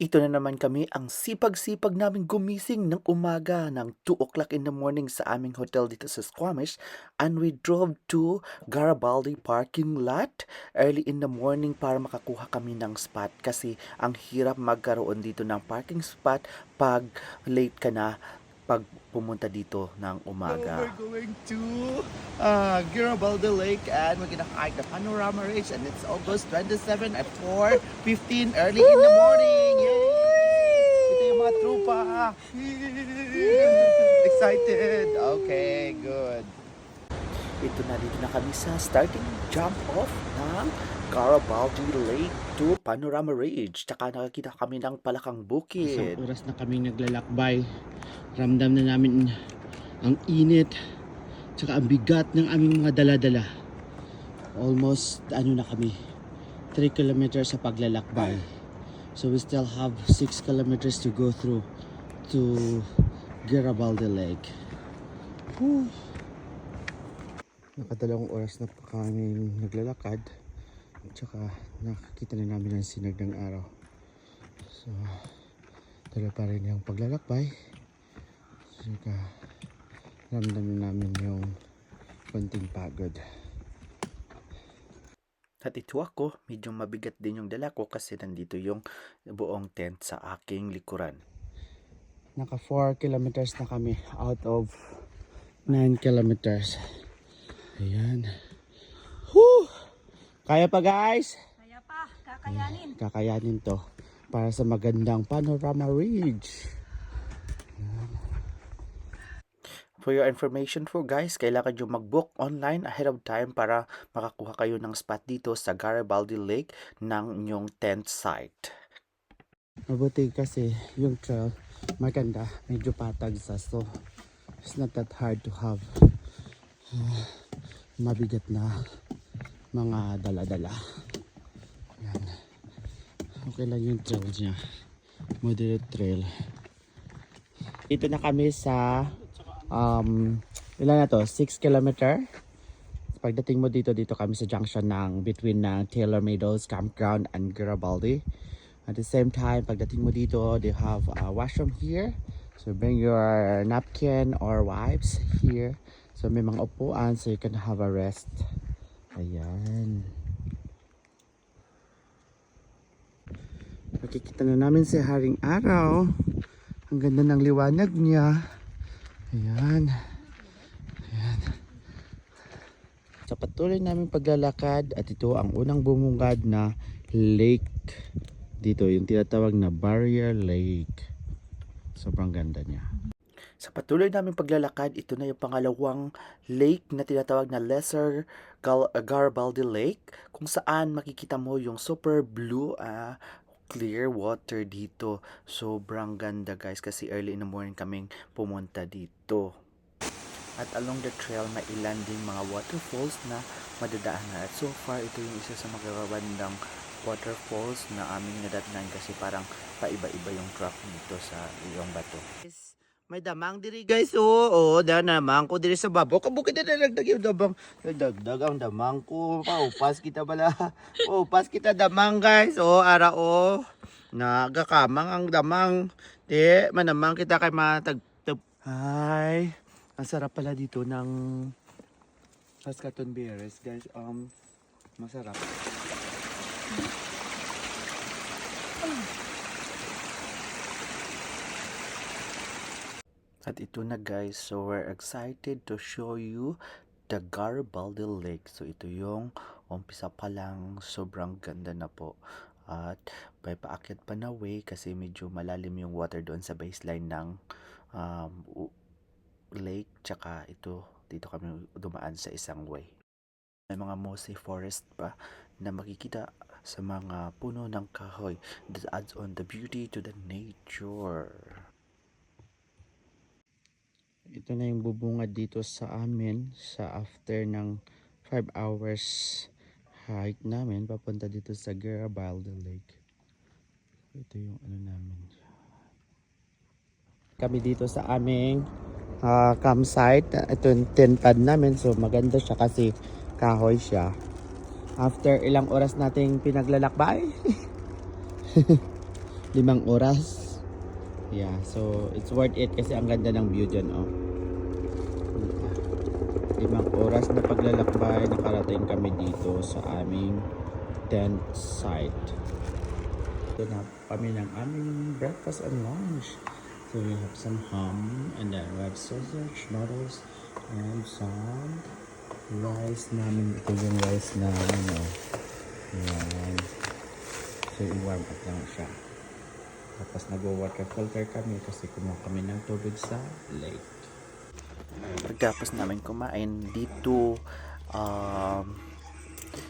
Ito na naman kami ang sipag-sipag naming gumising ng umaga ng 2 o'clock in the morning sa aming hotel dito sa Squamish, and we drove to Garibaldi parking lot early in the morning para makakuha kami ng spot kasi ang hirap magkaroon dito ng parking spot pag late ka na pag pumunta dito ng So umaga. we're going to Garibaldi Lake and we're gonna hike the Panorama Ridge and it's August 27 at 4:15 early in the morning. Yay! Ito yung mga trupa. Excited. Okay, good. Ito na, dito na kami sa starting jump off ng Garibaldi Lake to Panorama Ridge. Tsaka nakakita kami ng Palakang Bukid. Isang oras na kaming naglalakbay. Ramdam na namin ang init tsaka ang bigat ng aming mga dala-dala. Almost na kami 3 kilometers sa paglalakbay. So we still have 6 kilometers to go through to Garibaldi Lake. Whew. Nakadalawang oras na pa kami naglalakad. Tsaka nakakita na namin ang sinag ng araw. So tuloy pa rin yung paglalakbay. Tsaka ramdam na namin yung konting pagod. At ito ako, medyo mabigat din yung dala ko kasi nandito yung buong tent sa aking likuran. Naka 4 kilometers na kami out of 9 kilometers. Ayan. Whew! Kaya pa guys? Kaya pa, kakayanin. Kakayanin to para sa magandang Panorama Ridge. For your information po guys, kailangan nyo mag-book online ahead of time para makakuha kayo ng spot dito sa Garibaldi Lake ng inyong tent site. Mabuti kasi yung trail maganda, medyo patag sa, so it's not that hard to have mabigat na mga dala-dala. Yan. Okay lang yung trail niya, moderate trail. Ito na kami sa ilan na to, 6 kilometer. Pagdating mo dito kami sa junction ng between Taylor Meadows Campground and Garibaldi. At the same time, pagdating mo dito, they have a washroom here. So bring your napkin or wipes here. So may mga upuan so you can have a rest. Ayan. Nakikita na namin si Haring Araw. Ang ganda ng liwanag niya. Ayan. Ayan. Sa patuloy namin paglalakad at ito ang unang bumungad na lake dito, yung tinatawag na Barrier Lake. Sobrang ganda niya. Sa patuloy namin paglalakad, ito na yung pangalawang lake na tinatawag na Lesser Garibaldi Lake, kung saan makikita mo yung super blue clear water dito. Sobrang ganda guys kasi early in the morning kaming pumunta dito. At along the trail may ilan ding mga waterfalls na madadaanan. At so far ito yung isa sa magagandang waterfalls na aming nadatnan kasi parang paiba-iba yung track dito sa iyong bato. May damang diri guys, oo, damang ko diri sa babo. Kabukid na nagdag yung damang. Nagdagdag ang damang ko. Paupas kita bala. Paupas kita damang guys. Ara nagakamang ang damang. Di, manamang kita kay matagtag. Hi. Ang sarap pala dito ng Saskatoon Bears guys. Masarap. At ito na guys, so we're excited to show you the Garibaldi Lake. So ito yung umpisa pa lang, sobrang ganda na po. At may paakyat pa na way kasi medyo malalim yung water doon sa baseline ng lake. Tsaka ito, dito kami dumaan sa isang way. May mga mossy forest pa na makikita sa mga puno ng kahoy that adds on the beauty to the nature. Ito na yung bubungad dito sa amin sa after ng 5 hours hike namin papunta dito sa Garibaldi Lake. Ito yung namin. Kami dito sa aming campsite. Ito yung tent pad namin, so maganda siya kasi kahoy siya. After ilang oras nating pinaglalakbay 5 oras. Yeah, so it's worth it kasi ang ganda ng view dyan, oh. 5 oras na paglalakbay, nakarating kami dito sa aming tent site. Ito na kami ng aming breakfast and lunch. So we have some ham, and then we have sausage, noodles, and some rice namin. Ito yung rice namin, oh. Yan. So i-warm up lang siya. Tapos nag-water filter kami kasi kumuha kami ng tubig sa lake. Pagkapos namin kumain dito,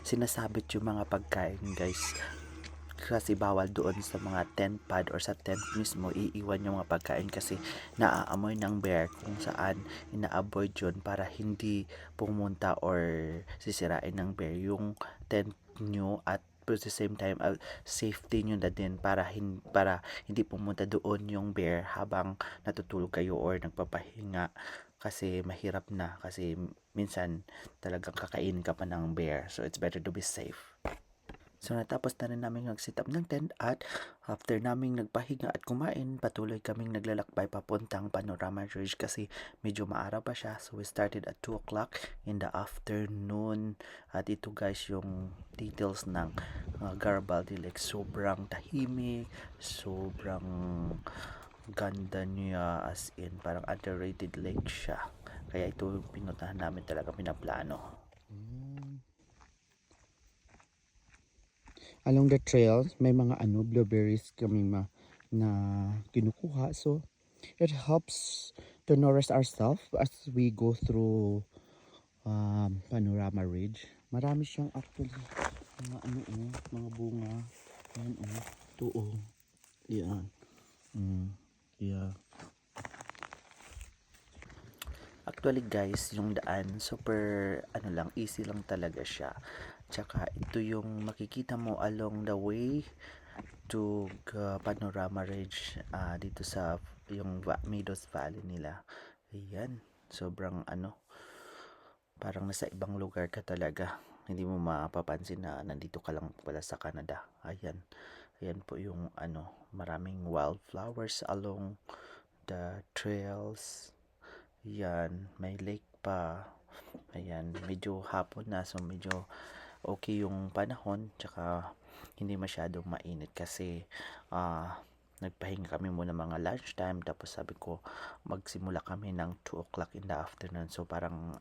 sinasabit yung mga pagkain, guys. Kasi bawal doon sa mga tent pad or sa tent mismo iiwan yung mga pagkain kasi naaamoy ng bear, kung saan ina-avoid yun para hindi pumunta or sisirain ng bear yung tent nyo, at at the same time safety nyo na din para hindi pumunta doon yung bear habang natutulog kayo or nagpapahinga, kasi mahirap na kasi minsan talagang kakainin ka pa ng bear, so it's better to be safe. So natapos na rin namin mag-set up ng tent, at after naming nagpahinga at kumain, patuloy kaming naglalakbay papuntang Panorama Ridge kasi medyo maaraw pa siya. So we started at 2 o'clock in the afternoon. At ito guys yung details ng Garibaldi Lake. Sobrang tahimik, sobrang ganda niya, as in parang underrated lake siya. Kaya ito yung pinuntahan namin, talaga pinaplano. Along the trails, may mga blueberries kami na kinukuha. So, it helps to nourish ourselves as we go through Panorama Ridge. Marami siyang actually mga bunga. Ayan, ito, yan. Yeah. Actually guys, yung daan super easy lang talaga siya. Tsaka ito yung makikita mo along the way to Panorama Ridge, dito sa yung Meadows Valley nila. Ayan, sobrang parang nasa ibang lugar ka talaga. Hindi mo mapapansin na nandito ka lang pala sa Canada. Ayan. Ayan po yung maraming wildflowers along the trails. Yan, may lake pa. Ayan, medyo hapon na, so medyo okay yung panahon, tsaka hindi masyadong mainit kasi nagpahinga kami muna mga lunchtime, tapos sabi ko magsimula kami ng 2 o'clock in the afternoon. So parang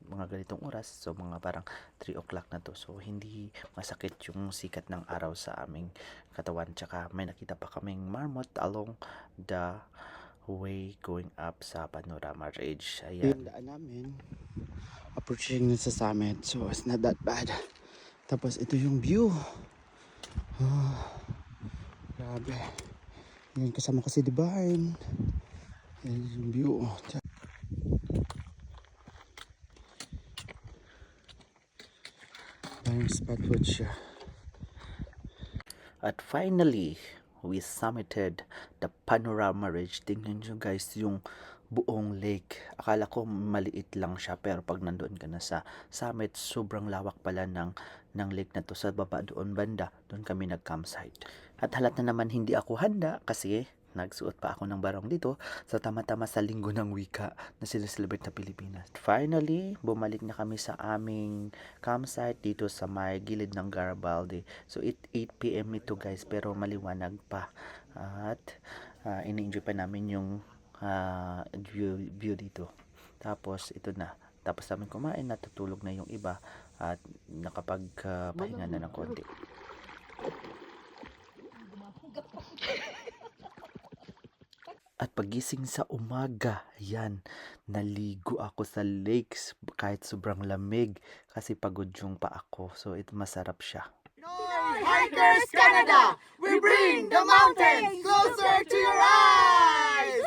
mga ganitong oras, so mga parang 3 o'clock na to, so hindi masakit yung sikat ng araw sa aming katawan. Tsaka may nakita pa kaming marmot along the way going up sa Panorama Ridge. Ayan. Yung daan namin, approaching sa summit, so it's not that bad. Tapos ito yung view. Grabe. Yan, kasama ko si Divine. Yan yung view. Parang spot food siya. At finally, we summited the Panorama Ridge. Tingnan nyo guys yung buong lake. Akala ko maliit lang siya, pero pag nandoon ka na sa summit, sobrang lawak pala ng lake na to. Sa baba doon banda, doon kami nag-campsite. At halata naman hindi ako handa kasi nagsuot pa ako ng barong dito sa tama-tama sa linggo ng wika na sineselebrate na Pilipinas. Finally, bumalik na kami sa aming campsite dito sa may gilid ng Garibaldi. So 8 PM ito guys, pero maliwanag pa. At ini-enjoy pa namin yung view dito. Tapos ito na. Tapos namin kumain, natutulog na yung iba at nakapagpahinga na ng konti. At pagising sa umaga, yan, naligo ako sa lakes kahit sobrang lamig kasi pagod yung pa ako. So, masarap siya. Hikers Canada, we bring the mountains closer to your eyes!